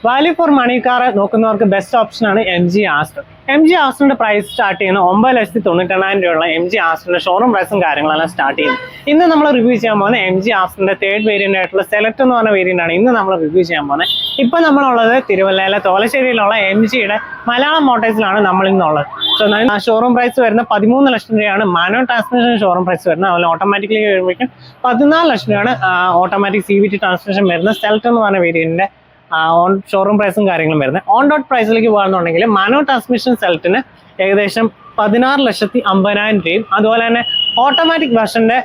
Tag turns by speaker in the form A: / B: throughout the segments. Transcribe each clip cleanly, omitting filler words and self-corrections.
A: Value for money car നോക്കുന്നവർക്ക് best ഓപ്ഷനാണ് M G Astor. M G ആസ്റ്ററിന്റെ price start ചെയ്യുന്ന 9,98,000 രൂപയുള്ള എം ജി ആസ്റ്ററിന്റെ ഷോറൂം പ്രൈസും കാര്യങ്ങളെല്ലാം സ്റ്റാർട്ട് ചെയ്യുന്നത്. ഇന്ന് നമ്മൾ റിവ്യൂ ചെയ്യാൻ പോകുന്നത് എം ജി ആസ്റ്ററിന്റെ തേർഡ് വേരിയന്റ് ആയിട്ടുള്ള സെലക്ട് എന്ന് പറഞ്ഞ വേരിയന്റ് ആണ് ഇന്ന് നമ്മൾ റിവ്യൂ ചെയ്യാൻ പോകുന്നത്. ഇപ്പൊ നമ്മളുള്ളത് തിരുവല്ലയിലെ തോലശ്ശേരിയിലുള്ള എം ജിയുടെ മലയാളം മോട്ടോഴ്സിലാണ് നമ്മൾ ഇന്നുള്ളത്. ഷോറൂം പ്രൈസ് വരുന്ന 13 ലക്ഷം രൂപയാണ് മാനുവൽ ട്രാൻസ്മിഷൻ ഷോറൂം പ്രൈസ് വരുന്നത്. അതുപോലെ ഓട്ടോമാറ്റിക്കലി വരുമ്പോഴേക്കും 14 ലക്ഷം രൂപയാണ് ഓട്ടോമാറ്റിക് CVT ട്രാൻസ്മിഷൻ വരുന്ന സെലക്ട് എന്ന് പറഞ്ഞ വേരിയന്റിന്റെ ഓൺ ഷോറൂം പ്രൈസും കാര്യങ്ങളും വരുന്നത്. ഓൺ ഡോട്ട് പ്രൈസിലേക്ക് പോകുകയാണെന്നുണ്ടെങ്കിൽ മാനുവൽ ട്രാൻസ്മിഷൻ സെലക്ടിന് ഏകദേശം 16,50,000 രൂപയും അതുപോലെ തന്നെ ഓട്ടോമാറ്റിക് വെർഷന്റെ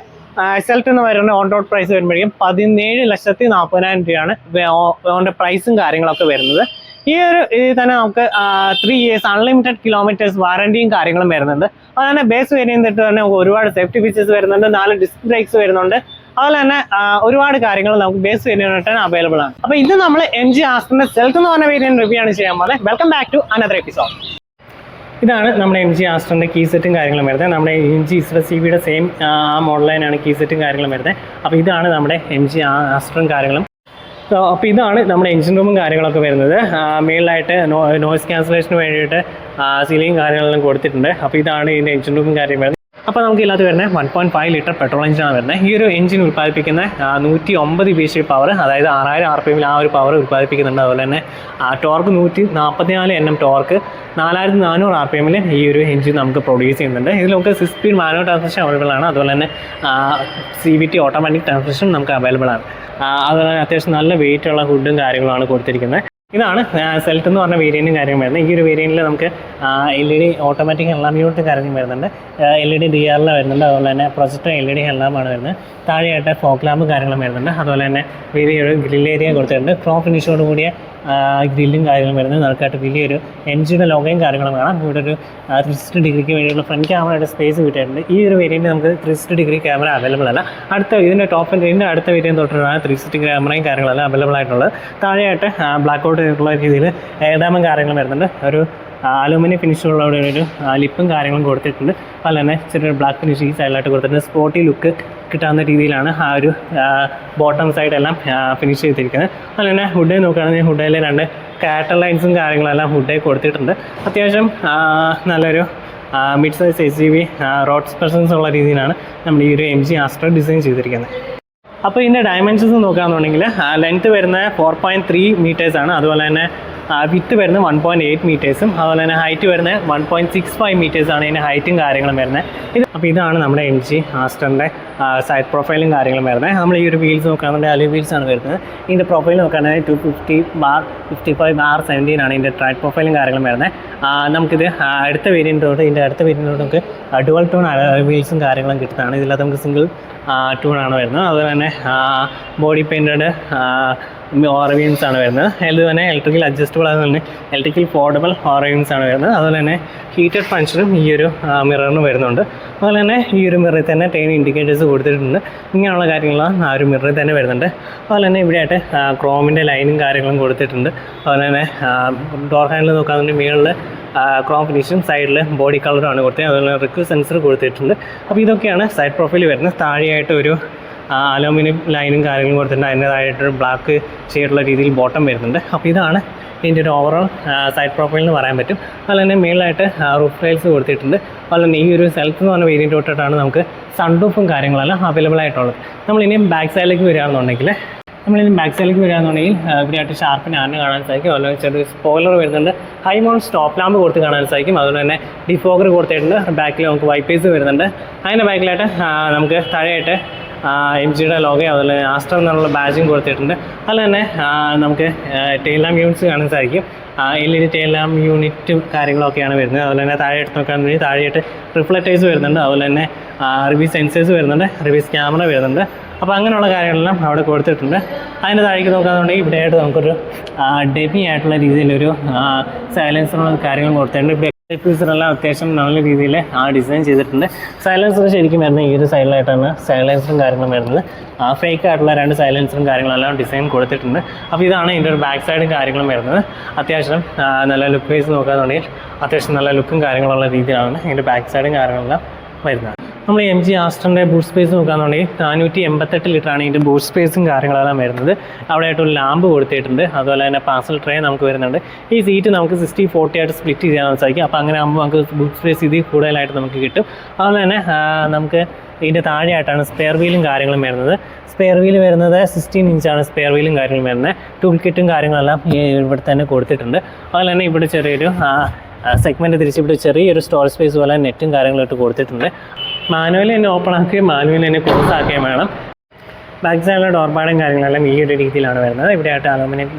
A: സെലക്ട് എന്ന് പറയുന്ന ഓൺ ഡോട്ട് പ്രൈസ് വരുമ്പോഴേക്കും 17,40,000 രൂപയാണ് പ്രൈസും കാര്യങ്ങളൊക്കെ വരുന്നത്. ഈ ഒരു ഇതിൽ തന്നെ നമുക്ക് 3 years അൺലിമിറ്റഡ് കിലോമീറ്റേഴ്സ് വാറണ്ടിയും കാര്യങ്ങളും വരുന്നുണ്ട്. അതുപോലെ തന്നെ ബേസ് വേരിയന്റ് തന്നെ ഒരുപാട് സേഫ്റ്റി ഫീച്ചേഴ്സ് വരുന്നുണ്ട്, 4 ഡിസ്ക് ബ്രേക്സ് വരുന്നുണ്ട്. അതുപോലെ തന്നെ ഒരുപാട് കാര്യങ്ങൾ നമുക്ക് ബേസ് വേരിയന്റ് അവൈലബിൾ ആണ്. അപ്പൊ ഇത് നമ്മൾ എം ജി ആസ്റ്ററിന്റെ സെലക്ട് എന്ന് പറഞ്ഞ വേരിയന്റ് റിവ്യൂ ആണ് ചെയ്യാൻ പോകുന്നത്. Welcome back to another episode. ഇതാണ് നമ്മുടെ എം ജി ആസ്റ്ററിന്റെ കീ സെറ്റും കാര്യങ്ങളും വരുന്നത്. നമ്മുടെ എം ജി CVയുടെ സെയിം ആ മോഡൽ ലൈനാണ് കീ സെറ്റും കാര്യങ്ങളും വരുന്നത്. അപ്പോൾ ഇതാണ് നമ്മുടെ എം ജി ആസ്റ്ററും കാര്യങ്ങളും. അപ്പോൾ ഇതാണ് നമ്മുടെ എഞ്ചിൻ റൂമും കാര്യങ്ങളൊക്കെ വരുന്നത്. മെയിനായിട്ട് നോയ്സ് ക്യാൻസലേഷന് വേണ്ടിയിട്ട് സീലിംഗ് കാര്യങ്ങളെല്ലാം കൊടുത്തിട്ടുണ്ട്. അപ്പോൾ ഇതാണ് ഇതിൻ്റെ എഞ്ചിൻ റൂമും കാര്യം വരുന്നത്. അപ്പോൾ നമുക്ക് ഇതിനകത്ത് വരുന്നത് 1.5 ലിറ്റർ പെട്രോൾ എഞ്ചിനാണ് വരുന്നത്. ഈ ഒരു എഞ്ചിൻ ഉൽപ്പാദിപ്പിക്കുന്ന 109 BHP പവർ, അതായത് 6000 RPM ആ ഒരു പവർ ഉൽപ്പാദിപ്പിക്കുന്നുണ്ട്. അതുപോലെ തന്നെ ടോർക്ക് 144 Nm ടോർക്ക് 4400 RPM ഈ ഒരു എഞ്ചിൻ നമുക്ക് പ്രൊഡ്യൂസ് ചെയ്യുന്നുണ്ട്. ഇതിൽ നമുക്ക് 6 സ്പീഡ് മാനുവൽ ട്രാൻസ്മിഷൻ അവൈലബിൾ ആണ്. അതുപോലെ തന്നെ CVT ഓട്ടോമാറ്റിക് ട്രാൻസ്മിഷൻ നമുക്ക് അവൈലബിൾ ആണ്. അതുപോലെ തന്നെ അത്യാവശ്യം നല്ല വെയിറ്റ് ഉള്ള ഹുഡും കാര്യങ്ങളാണ് കൊടുത്തിരിക്കുന്നത്. ഇതാണ് സെലക്ട് എന്ന് പറഞ്ഞ വേരിയന്റും കാര്യം വരുന്നത്. ഈ ഒരു വേരിയന്റിൽ നമുക്ക് LED ഓട്ടോമാറ്റിക് ഹെഡ്ലാമ്പ് യൂണിറ്റ് കാര്യം വരുന്നുണ്ട്, LED DRL വരുന്നുണ്ട്, അതുപോലെ തന്നെ പ്രൊജക്ടർ LED ഹെഡ്ലാമ്പാണ് വരുന്നത്. താഴെയായിട്ട് ഫോക്ക് ലാമ്പ് കാര്യങ്ങളും വരുന്നുണ്ട്. അതുപോലെ തന്നെ വലിയൊരു ഗ്രിൽ ഏരിയ കൊടുത്തിട്ടുണ്ട്. ക്രോം ഫിനിഷോട് കൂടിയ ഗ്രില്ലും കാര്യങ്ങളും വരുന്നത്. നമുക്കായിട്ട് വലിയൊരു എൻജിയുടെ ലോഗയും കാര്യങ്ങളും കാണാം. ഇവിടെ ഒരു 360 ഡിഗ്രിക്ക് വേണ്ടിയുള്ള ഫ്രണ്ട് ക്യാമറയുടെ സ്പേസ് കിട്ടിയിട്ടുണ്ട്. ഈ ഒരു വേരിയന്റ് നമുക്ക് 360 ഡിഗ്രി ക്യാമറ അവൈലബിൾ അല്ല. ഇതിൻ്റെ ടോപ്പ് ഇതിൻ്റെ അടുത്ത വേരിയന്റ് തൊട്ടിട്ടാണ് 360 ക്യാമറയും കാര്യങ്ങളെല്ലാം അവൈലബിൾ ആയിട്ടുള്ളത്. താഴെയായിട്ട് ബ്ലാക്ക് ഔട്ട് ആയിട്ടുള്ള രീതിയിൽ ഏതാമും കാര്യങ്ങളും വരുന്നുണ്ട്. ഒരു അലുമിനിയം ഫിനിഷുള്ള ഒരു ലിപ്പും കാര്യങ്ങളും കൊടുത്തിട്ടുണ്ട്. അതുപോലെ തന്നെ ചെറിയൊരു ബ്ലാക്ക് ഫിനിഷ് ഈ സൈഡിലായിട്ട് കൊടുത്തിട്ടുണ്ട്. സ്പോർട്ടി ലുക്ക് കിട്ടാവുന്ന രീതിയിലാണ് ആ ഒരു ബോട്ടം സൈഡെല്ലാം ഫിനിഷ് ചെയ്തിരിക്കുന്നത്. അതുപോലെ തന്നെ ഹുഡ് നോക്കുകയാണെങ്കിൽ ഹുഡിൽ 2 കാറ്റർ ലൈൻസും കാര്യങ്ങളെല്ലാം ഹുഡേ കൊടുത്തിട്ടുണ്ട്. അത്യാവശ്യം നല്ലൊരു mid size SUV road presence ഉള്ള രീതിയിലാണ് നമ്മൾ ഈ ഒരു എം ജി ആസ്റ്റർ ഡിസൈൻ ചെയ്തിരിക്കുന്നത്. അപ്പോൾ ഇതിൻ്റെ ഡയമെൻഷൻസ് നോക്കുകയാണെന്നുണ്ടെങ്കിൽ ലെങ്ത്ത് വരുന്നത് 4.3 മീറ്റേഴ്സാണ്. അതുപോലെ തന്നെ വിത്ത് വരുന്നത് 1.8 മീറ്റേഴ്സും അതുപോലെ തന്നെ ഹൈറ്റ് വരുന്നത് 1.65 മീറ്റേഴ്സാണ് ഇതിൻ്റെ ഹൈറ്റും കാര്യങ്ങളും വരുന്നത്. അപ്പോൾ ഇതാണ് നമ്മുടെ എം ജി ആസ്റ്ററിൻ്റെ സൈഡ് പ്രൊഫൈലും കാര്യങ്ങളും വരുന്നത്. നമ്മൾ ഈ ഒരു വീൽസ് നോക്കുകയാണെന്നുണ്ടെങ്കിൽ അലൂമിനിയം വീൽസാണ് വരുന്നത്. ഇതിൻ്റെ പ്രൊഫൈൽ നോക്കുകയാണെങ്കിൽ 250/55R17 ആണ് ഇതിൻ്റെ ട്രാക്ക് പ്രൊഫൈലും കാര്യങ്ങളും വരുന്നത്. നമുക്കിത് അടുത്ത വേരിയൻറ്റോട് നമുക്ക് ഡുവൽ ടോൺ വീൽസും കാര്യങ്ങളും കിട്ടുന്നതാണ്. ഇതിലകത്ത് നമുക്ക് സിംഗിൾ ടൂണാണ് വരുന്നത്. അതുപോലെ തന്നെ ബോഡി പെയിൻറ്റഡ് ഓറവീൻസ് ആണ് വരുന്നത്. അതുപോലെ തന്നെ ഇലക്ട്രിക്കൽ അഡ്ജസ്റ്റബിൾ, അതുപോലെ തന്നെ ഇലക്ട്രിക്കൽ ഫോർഡബിൾ ഓറവീൻസ് ആണ് വരുന്നത്. അതുപോലെ തന്നെ ഹീറ്റഡ് ഫങ്ഷനും ഈ ഒരു മിററിന് വരുന്നുണ്ട്. അതുപോലെ തന്നെ ഈ ഒരു മിററിൽ തന്നെ ടൈൻ ഇൻഡിക്കേറ്റേഴ്സ് കൊടുത്തിട്ടുണ്ട്. ഇങ്ങനെയുള്ള കാര്യങ്ങളാണ് ആ ഒരു മിററിൽ തന്നെ വരുന്നുണ്ട്. അതുപോലെ തന്നെ ഇവിടെയായിട്ട് ക്രോമിൻ്റെ ലൈനും കാര്യങ്ങളും കൊടുത്തിട്ടുണ്ട്. അതുപോലെ തന്നെ ഡോർ ഹാൻഡിൽ നോക്കുകയാണെങ്കിൽ മുകളിൽ ക്രോം ഫിനിഷും സൈഡിൽ ബോഡി കളറുമാണ് കൊടുത്തത്. അതുപോലെ റിക്വസ്റ്റ് സെൻസർ കൊടുത്തിട്ടുണ്ട്. അപ്പോൾ ഇതൊക്കെയാണ് സൈഡ് പ്രൊഫൈൽ വരുന്നത്. താഴെയായിട്ട് ഒരു അലൂമിനിയം ലൈനും കാര്യങ്ങളും കൊടുത്തിട്ടുണ്ട്. അതിൻ്റേതായിട്ടൊരു ബ്ലാക്ക് ഷെയ്ഡുള്ള രീതിയിൽ ബോട്ടം വരുന്നുണ്ട്. അപ്പോൾ ഇതാണ് ഇതിൻ്റെ ഒരു ഓവറോൾ സൈഡ് പ്രൊഫൈൽ എന്ന് പറയാൻ പറ്റും. അതുപോലെ തന്നെ മെയിനായിട്ട് റൂഫ് റൈൽസ് കൊടുത്തിട്ടുണ്ട്. അതുപോലെ തന്നെ ഈ ഒരു സെലക്ട് എന്ന് പറഞ്ഞ വേരിയൻ്റ് തൊട്ടിട്ടാണ് നമുക്ക് സൺറൂഫും കാര്യങ്ങളെല്ലാം അവൈലബിൾ ആയിട്ടുള്ളത്. നമ്മളിനിയും ബാക്ക് സൈഡിലേക്ക് വരികയാണെന്നുണ്ടെങ്കിൽ ഇവിടെയായിട്ട് ഷാർപ്പിന് ആന കാണാൻ സാധിക്കും. അതുപോലെ ചെറിയൊരു സ്പോയിലർ വരുന്നുണ്ട്. ഹൈ മൗണ്ട് സ്റ്റോപ്പ് ലാമ്പ് കൊടുത്ത് കാണാൻ സാധിക്കും. അതുപോലെ തന്നെ ഡിഫോഗർ കൊടുത്തിട്ടുണ്ട്. ബാക്കിൽ നമുക്ക് വൈപ്പേഴ്സ് വരുന്നുണ്ട്. അതിൻ്റെ ബാക്കിലായിട്ട് നമുക്ക് താഴെയായിട്ട് എം ജിയുടെ ലോഗോ അതുപോലെ ആസ്റ്റർ എന്നുള്ള ബാഡ്ജിങ് കൊടുത്തിട്ടുണ്ട്. അതുപോലെ തന്നെ നമുക്ക് ടെയിൽ ലാമ്പ് യൂണിറ്റ്സ് കാണാൻ സാധിക്കും. LED ടെയിൽ ലാമ്പ് യൂണിറ്റും കാര്യങ്ങളൊക്കെയാണ് വരുന്നത്. അതുപോലെ തന്നെ താഴെയായിട്ട് നോക്കുകയാണെങ്കിൽ താഴെയായിട്ട് റിഫ്ലക്റ്റേഴ്സ് വരുന്നുണ്ട്. അതുപോലെ തന്നെ റിവേഴ്സ് സെൻസേഴ്സ് വരുന്നുണ്ട്, റിവേഴ്സ് ക്യാമറ വരുന്നുണ്ട്. അപ്പോൾ അങ്ങനെയുള്ള കാര്യങ്ങളെല്ലാം അവിടെ കൊടുത്തിട്ടുണ്ട്. അതിൻ്റെ താഴേക്ക് നോക്കുകയാണെന്നുണ്ടെങ്കിൽ ഇവിടെയായിട്ട് നമുക്കൊരു ഡെമി ആയിട്ടുള്ള രീതിയിലൊരു സൈലൻസറുള്ള കാര്യങ്ങളും കൊടുത്തിട്ടുണ്ട്. ഫീച്ചറെല്ലാം അത്യാവശ്യം നല്ല രീതിയിൽ ഡിസൈൻ ചെയ്തിട്ടുണ്ട്. സൈലൻസർ ശരിക്കും വരുന്നത് ഈ ഒരു സൈഡിലായിട്ടാണ് സൈലൻസറും കാര്യങ്ങളും വരുന്നത്. ഫേക്ക് ആയിട്ടുള്ള 2 സൈലൻസറും കാര്യങ്ങളെല്ലാം ഡിസൈൻ കൊടുത്തിട്ടുണ്ട്. അപ്പോൾ ഇതാണ് ഇതിൻ്റെ ഒരു ബാക്ക് സൈഡും കാര്യങ്ങളും വരുന്നത്. അത്യാവശ്യം നല്ല ലുക്ക് വൈസ് നോക്കുകയാണെന്നുണ്ടെങ്കിൽ അത്യാവശ്യം നല്ല ലുക്കും കാര്യങ്ങളുള്ള രീതിയിലാണ് ഇതിൻ്റെ ബാക്ക് സൈഡും കാര്യങ്ങളെല്ലാം വരുന്നത്. നമ്മൾ എം ജി ആസ്റ്ററിൻ്റെ ബൂട്ട് സ്പേസ് നോക്കുകയാണെന്നുണ്ടെങ്കിൽ 488 ലിറ്ററാണ് ഇതിൻ്റെ ബൂട്ട് സ്പേസും കാര്യങ്ങളെല്ലാം വരുന്നത്. അവിടെ ആയിട്ട് ഒരു ലാമ്പ് കൊടുത്തിട്ടുണ്ട്. അതുപോലെ തന്നെ പാർസൽ ട്രേ നമുക്ക് വരുന്നുണ്ട്. ഈ സീറ്റ് നമുക്ക് 60-40 ആയിട്ട് സ്പ്ലിറ്റ് ചെയ്യാൻ സാധിക്കും. അപ്പോൾ അങ്ങനെ ആകുമ്പോൾ നമുക്ക് ബൂട്ട് സ്പേസ് ഇതിൽ കൂടുതലായിട്ട് നമുക്ക് കിട്ടും. അതുപോലെ തന്നെ നമുക്ക് ഇതിൻ്റെ താഴെയായിട്ടാണ് സ്പെയർ വീലും കാര്യങ്ങളും വരുന്നത്. സ്പെയർ വീല് വരുന്നത് 16 ഇഞ്ചാണ് സ്പെയർ വീലും കാര്യങ്ങളും വരുന്നത്. ടൂൾ കിറ്റും കാര്യങ്ങളെല്ലാം ഇവിടെ തന്നെ കൊടുത്തിട്ടുണ്ട്. അതുപോലെ തന്നെ ഇവിടെ ചെറിയൊരു സെഗ്മെൻറ്റ് തിരിച്ചിവിടെ ചെറിയൊരു സ്റ്റോറേജ് സ്പേസ് പോലെ നെറ്റും കാര്യങ്ങളായിട്ട് കൊടുത്തിട്ടുണ്ട്. മാനുവലി തന്നെ ഓപ്പൺ ആക്കുകയും മാനുവലി തന്നെ ക്ലോസ് ആക്കുകയും വേണം. ബാക്ക് സൈഡിലെ ഡോർപാടും കാര്യങ്ങളെല്ലാം ഈ ഒരു രീതിയിലാണ് വരുന്നത്. ഇവിടെയായിട്ട് അലുമിനിയം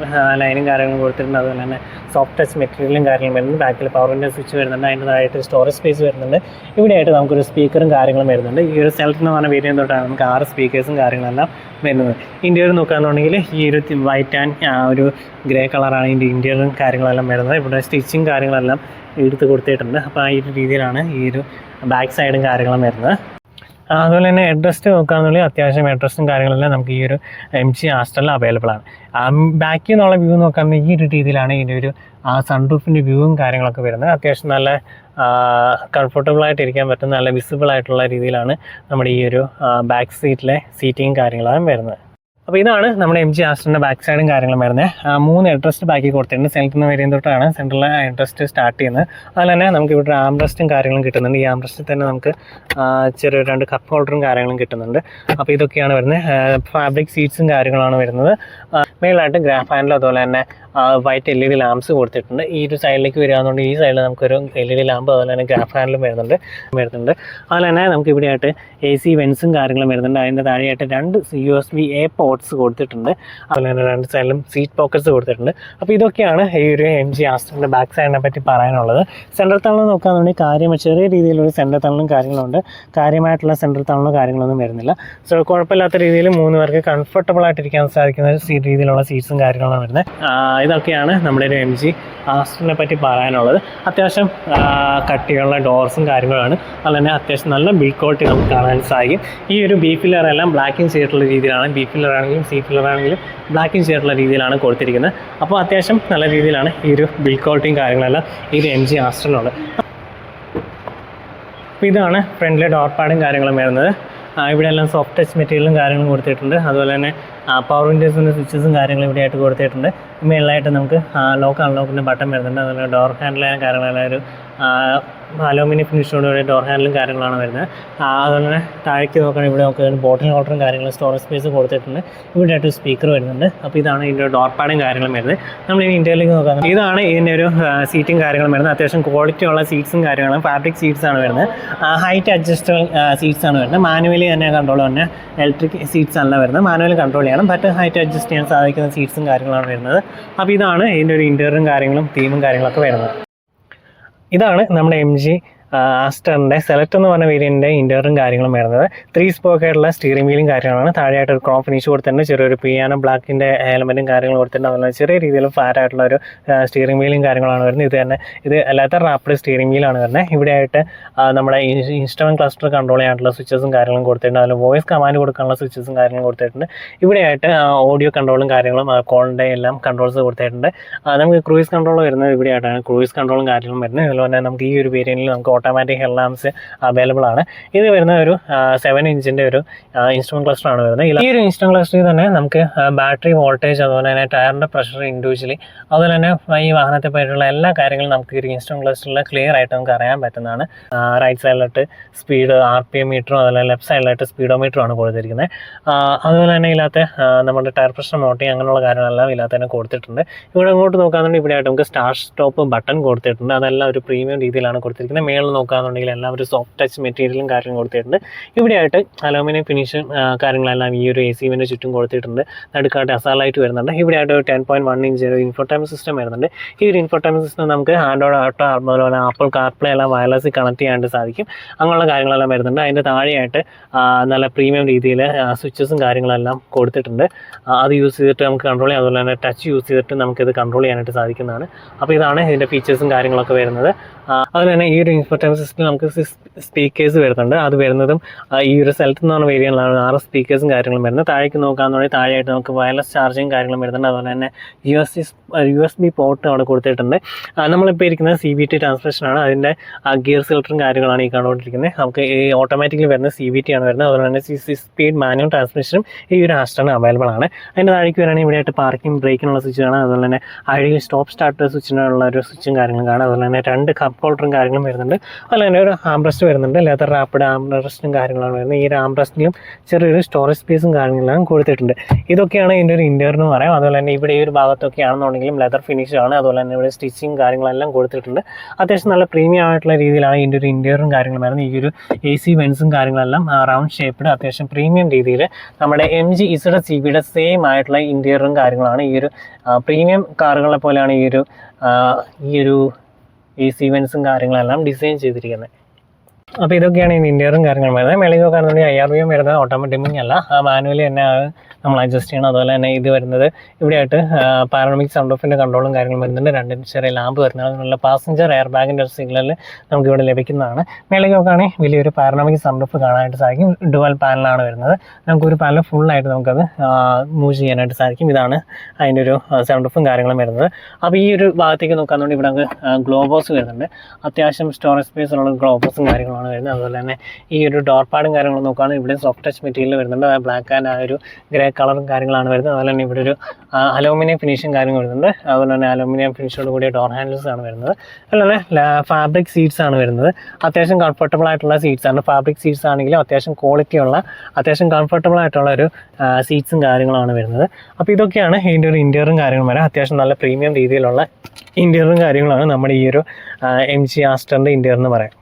A: ലൈനും കാര്യങ്ങളും കൊടുത്തിട്ടുണ്ട്. അതുപോലെ തന്നെ സോഫ്റ്റ് ടച്ച് മെറ്റീരിയലും കാര്യങ്ങളും വരുന്നുണ്ട്. ബാക്കിൽ പവർ വിൻഡോ സ്വിച്ച് വരുന്നുണ്ട്. അതിൻ്റെ താഴെയായിട്ട് സ്റ്റോറേജ് സ്പേസ് വരുന്നുണ്ട്. ഇവിടെയായിട്ട് നമുക്കൊരു സ്പീക്കറും കാര്യങ്ങളും വരുന്നുണ്ട്. ഈ ഒരു സെലക്ട് എന്ന് പറഞ്ഞ വേരിയൻ്റ് തൊട്ടാണ് നമുക്ക് 6 സ്പീക്കേഴ്സും കാര്യങ്ങളെല്ലാം വരുന്നത്. ഇൻറ്റീരിയർ നോക്കുകയാണെന്നുണ്ടെങ്കിൽ ഈ ഒരു വൈറ്റ് ആൻഡ് ഒരു ഗ്രേ കളറാണ് ഇതിൻ്റെ ഇൻറ്റീരിയറും കാര്യങ്ങളെല്ലാം വരുന്നത്. ഇവിടെ സ്റ്റിച്ചിങ് കാര്യങ്ങളെല്ലാം എടുത്ത് കൊടുത്തിട്ടുണ്ട്. അപ്പോൾ ഈ ഒരു രീതിയിലാണ് ഈ ഒരു ബാക്ക് സൈഡും കാര്യങ്ങളും വരുന്നത്. അതുപോലെ തന്നെ ഹെഡ്റസ്റ്റ് നോക്കുകയാണെന്നുണ്ടെങ്കിൽ അത്യാവശ്യം ഹെഡ്റസ്റ്റും കാര്യങ്ങളെല്ലാം നമുക്ക് ഈ ഒരു എം ജി ആസ്റ്ററിൽ അവൈലബിൾ ആണ്. ബാക്കിൽ നിന്നുള്ള വ്യൂ നോക്കുകയാണെങ്കിൽ ഈ ഒരു രീതിയിലാണ് ഇതിൻ്റെ ഒരു സൺറൂഫിൻ്റെ വ്യൂവും കാര്യങ്ങളൊക്കെ വരുന്നത്. അത്യാവശ്യം നല്ല കംഫർട്ടബിളായിട്ട് ഇരിക്കാൻ പറ്റുന്ന നല്ല വിസിബിൾ ആയിട്ടുള്ള രീതിയിലാണ് നമ്മുടെ ഈ ഒരു ബാക്ക് സീറ്റിലെ സീറ്റിങ്ങും കാര്യങ്ങളും വരുന്നത്. അപ്പോൾ ഇതാണ് നമ്മുടെ എം ജി ആസ്റ്ററിൻ്റെ ബാക്ക് സൈഡും കാര്യങ്ങളും വരുന്നത്. 3 ഹെഡ്റസ്റ്റ് ബാക്കി കൊടുത്തിട്ടുണ്ട്. സെൽക്കുന്ന വേരിയൻ്റ് തൊട്ടാണ് സെൻട്രലിലെ ഹെഡ്റസ്റ്റ് സ്റ്റാർട്ട് ചെയ്യുന്നത്. അതുപോലെ തന്നെ നമുക്ക് ഇവിടെ ആംറസ്റ്റും കാര്യങ്ങളും കിട്ടുന്നുണ്ട്. ഈ ആംറസ്റ്റിൽ തന്നെ നമുക്ക് ചെറിയ 2 കപ്പ് ഹോൾഡറും കാര്യങ്ങളും കിട്ടുന്നുണ്ട്. അപ്പോൾ ഇതൊക്കെയാണ് വരുന്നത്. ഫാബ്രിക് സീറ്റ്സും കാര്യങ്ങളാണ് വരുന്നത്. മെയിനായിട്ട് ഗ്രാഫൈനിൽ അതുപോലെ തന്നെ വൈറ്റ് LED ലാംപ്സ് കൊടുത്തിട്ടുണ്ട്. ഈ ഒരു സൈഡിലേക്ക് വരികയാണെന്നുണ്ട് ഈ സൈഡിൽ നമുക്കൊരു LED ലാമ്പ് അതുപോലെ തന്നെ ഗ്രാഫൈനിലും വരുന്നുണ്ട്. അതുപോലെ തന്നെ നമുക്ക് ഇവിടെയായിട്ട് AC വെൻസും കാര്യങ്ങളും വരുന്നുണ്ട്. അതിൻ്റെ താഴെയായിട്ട് 2 USB-A പോർട്സ് കൊടുത്തിട്ടുണ്ട്. അതുപോലെ തന്നെ 2 സൈഡിലും സീറ്റ് പോക്കറ്റ്സ് കൊടുത്തിട്ടുണ്ട്. അപ്പോൾ ഇതൊക്കെയാണ് ഈ ഒരു എം ജി ആസ്റ്ററിൻ്റെ ബാക്ക് സൈഡിനെ പറ്റി പറയാനുള്ളത്. സെൻട്രൽ തള്ളം നോക്കുകയാണെന്നുണ്ടെങ്കിൽ ചെറിയ രീതിയിലൊരു സെൻട്രൽ തള്ളും കാര്യങ്ങളുണ്ട്. കാര്യമായിട്ടുള്ള സെൻട്രൽ തള്ളോ കാര്യങ്ങളൊന്നും വരുന്നില്ല. സോ കുഴപ്പമില്ലാത്ത രീതിയിൽ 3 പേർക്ക് കംഫർട്ടബിൾ ആയിട്ടിരിക്കാൻ സാധിക്കുന്ന രീതിയിലുള്ള സീറ്റ്സും കാര്യങ്ങളാണ് വരുന്നത്. ഇതൊക്കെയാണ് നമ്മുടെ ഒരു എം ജി ആസ്റ്ററിനെ പറ്റി പറയാനുള്ളത്. അത്യാവശ്യം കട്ടിയുള്ള ഡോർസും കാര്യങ്ങളാണ്. അതുപോലെ തന്നെ അത്യാവശ്യം നല്ല ബിൽഡ് ക്വാളിറ്റി നമുക്ക് കാണാൻ സാധിക്കും. ഈ ഒരു ബി ഫില്ലറെല്ലാം ബ്ലാക്കിങ് ചെയ്തിട്ടുള്ള രീതിയിലാണ്. ബി ഫില്ലർ ആണെങ്കിലും സി ഫില്ലർ ആണെങ്കിലും ബ്ലാക്കിങ് ചെയ്തിട്ടുള്ള രീതിയിലാണ് കൊടുത്തിരിക്കുന്നത്. അപ്പോൾ അത്യാവശ്യം നല്ല രീതിയിലാണ് ഈ ഒരു ബിൽഡ് ക്വാളിറ്റിയും കാര്യങ്ങളെല്ലാം ഈ ഒരു എം ജി ആസ്റ്ററിനുള്ളത്. അപ്പോൾ ഇതാണ് ഫ്രണ്ടിലെ ഡോർ പാഡും കാര്യങ്ങളും വരുന്നത്. ഇവിടെ എല്ലാം സോഫ്റ്റ് ടച്ച് മെറ്റീരിയലും കാര്യങ്ങളും കൊടുത്തിട്ടുണ്ട്. അതുപോലെ തന്നെ പവർ വിൻഡോസിൻ്റെ സ്വിച്ചസും കാര്യങ്ങളും ഇവിടെയായിട്ട് കൊടുത്തിട്ടുണ്ട്. മേളിലായിട്ട് നമുക്ക് ലോക്ക് അൺലോക്കിൻ്റെ ബട്ടൺ വരുന്നുണ്ട്. അതുപോലെ ഡോർ ഹാൻഡിലും കാര്യങ്ങളെല്ലാം ഒരു അലൂമിനിയം ഫിനിഷോടുകൂടി ഡോർ ഹാൻഡിലും കാര്യങ്ങളാണ് വരുന്നത്. അതുപോലെ തന്നെ താഴേക്ക് നോക്കുകയാണെങ്കിൽ ഇവിടെ നമുക്ക് ബോട്ടിൽ ഹോൾഡറും കാര്യങ്ങളും സ്റ്റോറേജ് സ്പേസ് കൊടുത്തിട്ടുണ്ട്. ഇവിടെയായിട്ട് സ്പീക്കർ വരുന്നുണ്ട്. അപ്പോൾ ഇതാണ് ഇതിൻ്റെ ഡോർ പാഡും കാര്യങ്ങളും വരുന്നത്. നമ്മൾ ഇനി ഇന്ത്യയിലേക്ക് നോക്കാം. ഇതാണ് ഇതിൻ്റെ ഒരു സീറ്റും കാര്യങ്ങളും വരുന്നത്. അത്യാവശ്യം ക്വാളിറ്റി ഉള്ള സീറ്റ്സും കാര്യങ്ങളും ഫാബ്രിക് സീറ്റ്സ് ആണ് വരുന്നത്. ഹൈറ്റ് അഡ്ജസ്റ്റബിൾ സീറ്റ്സ് ആണ് വരുന്നത്. മാനുവലി തന്നെ കൺട്രോൾ തന്നെ ഇലക്ട്രിക് സീറ്റ്സ് അല്ല വരുന്നത്. മാനുവലി കൺട്രോൾ ചെയ്യണം. ബട്ട് ഹൈറ്റ് അഡ്ജസ്റ്റ് ചെയ്യാൻ സാധിക്കുന്ന സീറ്റ്സും കാര്യങ്ങളാണ് വരുന്നത്. അപ്പോൾ ഇതാണ് ഇതിൻ്റെ ഒരു ഇൻറ്റീരിയറും കാര്യങ്ങളും തീമും കാര്യങ്ങളൊക്കെ വരുന്നത്. ഇതാണ് നമ്മുടെ എം ജി ആസ്റ്ററിൻ്റെ സെലക്ട് എന്ന് പറഞ്ഞ വേരിയൻ്റെ ഇൻറ്റീരിയറും കാര്യങ്ങളും വരുന്നത്. 3 സ്പോക്കായിട്ടുള്ള സ്റ്റിയറിംഗ് വീലും കാര്യങ്ങളാണ്. താഴെയായിട്ട് ഒരു ക്രോം ഫിനിഷ് കൊടുത്തിട്ടുണ്ട്. ചെറിയൊരു പിയാനോ ബ്ലാക്കിൻ്റെ എലമെൻറ്റും കാര്യങ്ങളും കൊടുത്തിട്ടുണ്ട്. അതുപോലെ ചെറിയ രീതിയിൽ ഫ്ലാറ്റ് ആയിട്ടുള്ള ഒരു സ്റ്റിയറിംഗ് വീലും കാര്യങ്ങളാണ് വരുന്നത്. ഇത് ലെതർ റാപ്ഡ് സ്റ്റിയറിംഗ് വീലാണ് വരുന്നത്. ഇവിടെയായിട്ട് നമ്മുടെ ഇൻസ്ട്രുമെൻറ്റ് ക്ലസ്റ്റർ കൺട്രോൾ ചെയ്യാനുള്ള സ്വിച്ചസും കാര്യങ്ങളും കൊടുത്തിട്ടുണ്ട്. അതുപോലെ വോയിസ് കമാൻഡ് കൊടുക്കാനുള്ള സ്വിച്ചസും കാര്യങ്ങളും കൊടുത്തിട്ടുണ്ട്. ഇവിടെയായിട്ട് ഓഡിയോ കൺട്രോളും കാര്യങ്ങളും കോളിൻ്റെ എല്ലാം കൺട്രോൾസ് കൊടുത്തിട്ടുണ്ട്. നമുക്ക് ക്രൂയിസ് കൺട്രോൾ വരുന്നത് ഇവിടെയായിട്ടാണ് ക്രൂയിസ് കൺട്രോളും കാര്യങ്ങളും വരുന്നത്. അതുപോലെ തന്നെ നമുക്ക് ഈ ഒരു വേരിയൻറ്റിൽ നമുക്ക് ഓട്ടോമാറ്റിക് ഹെഡ് ലാംപ്സ് അവൈലബിൾ ആണ്. ഇത് വരുന്ന ഒരു 7 ഇഞ്ചിൻ്റെ ഒരു ഇൻസ്ട്രുമെൻറ്റ് ക്ലസ്റ്റർ ആണ് വരുന്നത്. ഈ ഒരു ഇൻസ്ട്രുമെൻറ്റ് ക്ലസ്റ്ററിൽ തന്നെ നമുക്ക് ബാറ്ററി വോൾട്ടേജ് അതുപോലെ തന്നെ ടയറിൻ്റെ പ്രഷർ ഇൻഡിവിജ്വലി അതുപോലെ തന്നെ ഈ വാഹനത്തെ പറ്റിയുള്ള എല്ലാ കാര്യങ്ങളും നമുക്ക് ഈ ഒരു ഇൻസ്ട്രുമെൻറ്റ് ക്ലസ്റ്ററിൽ ക്ലിയർ ആയിട്ട് നമുക്ക് അറിയാൻ പറ്റുന്നതാണ്. റൈറ്റ് സൈഡിലായിട്ട് സ്പീഡ് RPM മീറ്ററും അതുപോലെ ലെഫ്റ്റ് സൈഡിലായിട്ട് സ്പീഡോമീറ്ററും ആണ് കൊടുത്തിരിക്കുന്നത്. അതുപോലെ തന്നെ ഇതിനകത്ത് നമ്മുടെ ടയർ പ്രഷർ നോട്ടിങ് അങ്ങനെയുള്ള കാര്യങ്ങളെല്ലാം ഇതിനകത്ത് തന്നെ കൊടുത്തിട്ടുണ്ട്. ഇവിടെ ഇങ്ങോട്ട് നോക്കുകയാണെന്നുണ്ടെങ്കിൽ ഇവിടെയായിട്ട് നമുക്ക് സ്റ്റാർട്ട് സ്റ്റോപ്പ് ബട്ടൺ കൊടുത്തിട്ടുണ്ട്. അതെല്ലാം ഒരു പ്രീമിയം രീതിയിലാണ് കൊടുത്തിരിക്കുന്നത്. മേളിൽ നോക്കുകയാണെന്നുണ്ടെങ്കിൽ എല്ലാം ഒരു സോഫ്റ്റ് ടച്ച് മെറ്റീരിയലും കാര്യങ്ങളും കൊടുത്തിട്ടുണ്ട്. ഇവിടെയായിട്ട് അലൂമിനിയം ഫിനിഷും കാര്യങ്ങളെല്ലാം ഈ ഒരു AC വെൻ്റെ ചുറ്റും കൊടുത്തിട്ടുണ്ട്. നടുക്കായിട്ട് അസാലായിട്ട് വരുന്നുണ്ട്. ഇവിടെയായിട്ട് ഒരു 10.1 ഇഞ്ച് ഒരു ഇൻഫോടൈൻമെൻറ്റ് സിസ്റ്റം വരുന്നുണ്ട്. ഈ ഒരു ഇൻഫോടൈൻമെൻറ്റ് സിസ്റ്റം നമുക്ക് ആൻഡ്രോയിഡ് ഓട്ടോ അതുപോലെ ആപ്പിൾ കാർപ്ലേ എല്ലാം വയർലെസ് കണക്ട് ചെയ്യാനായിട്ട് സാധിക്കും. അങ്ങനെയുള്ള കാര്യങ്ങളെല്ലാം വരുന്നുണ്ട്. അതിൻ്റെ താഴെയായിട്ട് നല്ല പ്രീമിയം രീതിയിൽ സ്വിച്ചസും കാര്യങ്ങളെല്ലാം കൊടുത്തിട്ടുണ്ട്. അത് യൂസ് ചെയ്തിട്ട് നമുക്ക് കൺട്രോൾ ചെയ്യാം. അതുപോലെ തന്നെ ടച്ച് യൂസ് ചെയ്തിട്ട് നമുക്കിത് കൺട്രോൾ ചെയ്യാനായിട്ട് സാധിക്കുന്നതാണ്. അപ്പോൾ ഇതാണ് ഇതിൻ്റെ ഫീച്ചേഴ്സും കാര്യങ്ങളൊക്കെ വരുന്നത്. അതുപോലെ തന്നെ ഈ ഒരു ഇൻഫോർടൈൻമെന്റ് സിസ്റ്റത്തിൽ നമുക്ക് സ്പീക്കേഴ്സ് വരുന്നുണ്ട്. അത് വരുന്നതും ഈ ഒരു സെൽറ്റ് എന്ന് പറഞ്ഞ വേരിയന്റിലാണ് 6 സ്പീക്കേഴ്സും കാര്യങ്ങളും വരുന്നത്. താഴേക്ക് നോക്കാന്നുണ്ടെങ്കിൽ താഴെയായിട്ട് നമുക്ക് വയർലെസ് ചാർജിങ് കാര്യങ്ങളും വരുന്നുണ്ട്. അതുപോലെ തന്നെ USB പോർട്ട് അവിടെ കൊടുത്തിട്ടുണ്ട്. നമ്മളിപ്പോൾ ഇരിക്കുന്നത് CVT ട്രാൻസ്മിഷനാണ്. അതിൻ്റെ ഗിയർ സിലിണ്ടറും കാര്യങ്ങളാണ് ഈ കണ്ടുകൊണ്ടിരിക്കുന്നത്. നമുക്ക് ഈ ഓട്ടോമാറ്റിക്കലി വരുന്ന CVT ആണ് വരുന്നത്. അതുപോലെ തന്നെ 6 സ്പീഡ് മാനുവൽ ട്രാൻസ്മിഷനും ഈ ഒരു ആസ്റ്ററിന് അവൈലബിൾ ആണ്. അതിൻ്റെ താഴേക്ക് വരികയാണെങ്കിൽ ഇവിടെയായിട്ട് പാർക്കിംഗ് ബ്രേക്കിനുള്ള സ്വിച്ച് കാണാം. അതുപോലെ തന്നെ ഐഡിയൽ സ്റ്റോപ്പ് സ്റ്റാർട്ട് സ്വിച്ചിനുള്ള ഒരു സ്വിച്ചും കാര്യങ്ങളും കാണാം. അതുപോലെ തന്നെ 2 കപ്പ് ഹോൾഡറും കാര്യങ്ങളും വരുന്നുണ്ട്. അതുപോലെ തന്നെ ഒരു ആംബ്രസ്റ്റ് വരുന്നുണ്ട്. ലെതർ റാപ്പിഡ് ആംബ്രസ്റ്റും കാര്യങ്ങളാണ് വരുന്നത്. ഈ ഒരു ആംബ്രസ്റ്റിലും ചെറിയൊരു സ്റ്റോറേജ് സ്പേസും കാര്യങ്ങളെല്ലാം കൊടുത്തിട്ടുണ്ട്. ഇതൊക്കെയാണ് ഇതിൻ്റെ ഒരു ഇൻറ്റീരിയർ എന്ന് പറയാം. അതുപോലെ തന്നെ ഇവിടെ ഈ ഒരു ഭാഗത്തൊക്കെ ആണെന്നുണ്ടെങ്കിലും ലെതർ ഫിനിഷ് ആണ്. അതുപോലെ തന്നെ ഇവിടെ സ്റ്റിച്ചിങ് കാര്യങ്ങളെല്ലാം കൊടുത്തിട്ടുണ്ട്. അത്യാവശ്യം നല്ല പ്രീമിയം ആയിട്ടുള്ള രീതിയിലാണ് ഇതിൻ്റെ ഒരു ഇൻറ്റീരിയറും കാര്യങ്ങളും വരുന്നത്. ഈ ഒരു AC വെൻസും കാര്യങ്ങളെല്ലാം റൗണ്ട് ഷേപ്പ്ഡ് അത്യാവശ്യം പ്രീമിയം രീതിയിൽ നമ്മുടെ MG ZCBയുടെ സെയിം ആയിട്ടുള്ള ഇൻറ്റീരിയറും കാര്യങ്ങളാണ്. ഈ ഒരു പ്രീമിയം കാറുകളെ പോലെയാണ് ഈ ഒരു AC വെൻസും കാര്യങ്ങളെല്ലാം ഡിസൈൻ ചെയ്തിരിക്കുന്നത്. അപ്പോൾ ഇതൊക്കെയാണ് ഇതിൻ്റെ ഇൻറ്റീരിയറും കാര്യങ്ങളും വരുന്നത്. മേളിൽ നോക്കുകയാണെന്നുണ്ടെങ്കിൽ IRBM വരുന്നത് ഓട്ടോമാറ്റിക് ഡിമ്മിങ് അല്ല, മാനുവലി തന്നെ നമ്മൾ അഡ്ജസ്റ്റ് ചെയ്യണം. അതുപോലെ തന്നെ ഇത് വരുന്നത് ഇവിടെയായിട്ട് പാനോറമിക് സൗണ്ട് ഓഫിൻ്റെ കൺട്രോളും കാര്യങ്ങളും വരുന്നുണ്ട്. 2 ചെറിയ ലാമ്പ് വരുന്നത്. അതിനുള്ള പാസഞ്ചർ എയർ ബാഗിൻ്റെ ഒരു സിഗ്നൽ നമുക്ക് ഇവിടെ ലഭിക്കുന്നതാണ്. മേളിൽ നോക്കുകയാണെങ്കിൽ വലിയൊരു പാനോറമിക് സൗണ്ട് ഓഫ് കാണാനായിട്ട് സാധിക്കും. ഡുവൽ പാനലാണ് വരുന്നത്. നമുക്കൊരു പാനൽ ഫുള്ളായിട്ട് നമുക്കത് മൂവ് ചെയ്യാനായിട്ട് സാധിക്കും. ഇതാണ് അതിൻ്റെ ഒരു സൗണ്ട് ഓഫും കാര്യങ്ങളും വരുന്നത്. അപ്പോൾ ഈ ഒരു ഭാഗത്തേക്ക് നോക്കുകയാണെന്നുണ്ടെങ്കിൽ ഇവിടെ നമുക്ക് ഗ്ലോബോസ് വരുന്നുണ്ട്. അത്യാവശ്യം സ്റ്റോറേജ് സ്പേസ് ഉള്ള ഗ്ലോബോസും കാര്യങ്ങളാണ് വരുന്നത്. അതുപോലെ തന്നെ ഈ ഒരു ഡോർ പാഡും കാര്യങ്ങളും നോക്കുകയാണെങ്കിൽ ഇവിടെ സോഫ്റ്റ് ടച്ച് മെറ്റീരിയൽ വരുന്നുണ്ട്. ബ്ലാക്ക് ആൻഡ് ഒരു ഗ്രേ കളറും കാര്യങ്ങളാണ് വരുന്നത്. അതുപോലെ തന്നെ ഇവിടെ ഒരു അലൂമിനിയം ഫിനിഷും കാര്യങ്ങൾ വരുന്നുണ്ട്. അതുപോലെ തന്നെ അലൂമിനിയം ഫിനിഷോട് കൂടിയ ഡോർ ഹാൻഡിൽസ് ആണ് വരുന്നത്. അതുപോലെ തന്നെ ഫാബ്രിക് സീറ്റ്സ് ആണ് വരുന്നത്. അത്യാവശ്യം കംഫർട്ടബിൾ ആയിട്ടുള്ള സീറ്റ്സ് ആണ്. ഫാബ്രിക് സീറ്റ്സ് ആണെങ്കിലും അത്യാവശ്യം ക്വാളിറ്റിയുള്ള അത്യാവശ്യം കംഫർട്ടബിൾ ആയിട്ടുള്ള ഒരു സീറ്റ്സും കാര്യങ്ങളാണ് വരുന്നത്. അപ്പോൾ ഇതൊക്കെയാണ് ഇതിൻ്റെ ഒരു ഇൻറ്റീരിയറും കാര്യങ്ങളും വരാം. അത്യാവശ്യം നല്ല പ്രീമിയം രീതിയിലുള്ള ഇൻറ്റീരിയറും കാര്യങ്ങളാണ് നമ്മുടെ ഈ ഒരു MG ആസ്റ്ററിൻ്റെ ഇൻറ്റീരിയർ എന്ന് പറയാം.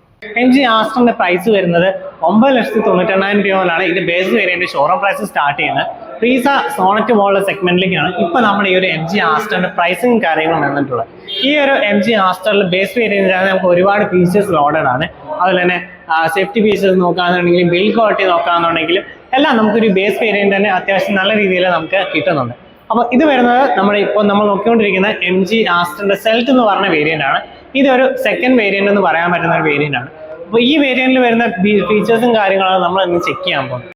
A: MG ആസ്റ്ററിന്റെ പ്രൈസ് വരുന്നത് 9,98,000 രൂപയിലാണ്. ഇത് base variant showroom price start ചെയ്യുന്നത്. പ്രീസ സോണറ്റ് പോലുള്ള സെഗ്മെന്റിലേക്കാണ് ഇപ്പോൾ നമ്മുടെ ഈ ഒരു MG ആസ്റ്ററിന്റെ പ്രൈസിങ് കാര്യങ്ങളും വന്നിട്ടുള്ളത്. ഈ ഒരു MG ആസ്റ്ററിൽ ബേസ് വേരിയന്റിലാണ് നമുക്ക് ഒരുപാട് ഫീച്ചേഴ്സ് ലോഡഡ് ആണ്. അതുപോലെ തന്നെ സേഫ്റ്റി ഫീച്ചേഴ്സ് നോക്കുകയാണെന്നുണ്ടെങ്കിലും ബിൽഡ് ക്വാളിറ്റി നോക്കുകയാണെന്നുണ്ടെങ്കിലും എല്ലാം നമുക്കൊരു ബേസ് വേരിയന്റ് തന്നെ അത്യാവശ്യം നല്ല രീതിയിൽ നമുക്ക് കിട്ടുന്നുണ്ട്. അപ്പോൾ ഇത് വരുന്നത് നമ്മൾ നോക്കിക്കൊണ്ടിരിക്കുന്ന MG ആസ്റ്ററിന്റെ സെൽറ്റ് എന്ന് പറഞ്ഞ വേരിയന്റ് ആണ്. ഇതൊരു സെക്കൻഡ് വേരിയന്റ് എന്ന് പറയാൻ പറ്റുന്ന ഒരു വേരിയന്റ് ആണ്. അപ്പോൾ ഈ വേരിയന്റിൽ വരുന്ന ഫീച്ചേഴ്സും കാര്യങ്ങളാണ് നമ്മൾ ഇന്ന് ചെക്ക് ചെയ്യാൻ പോകുന്നത്.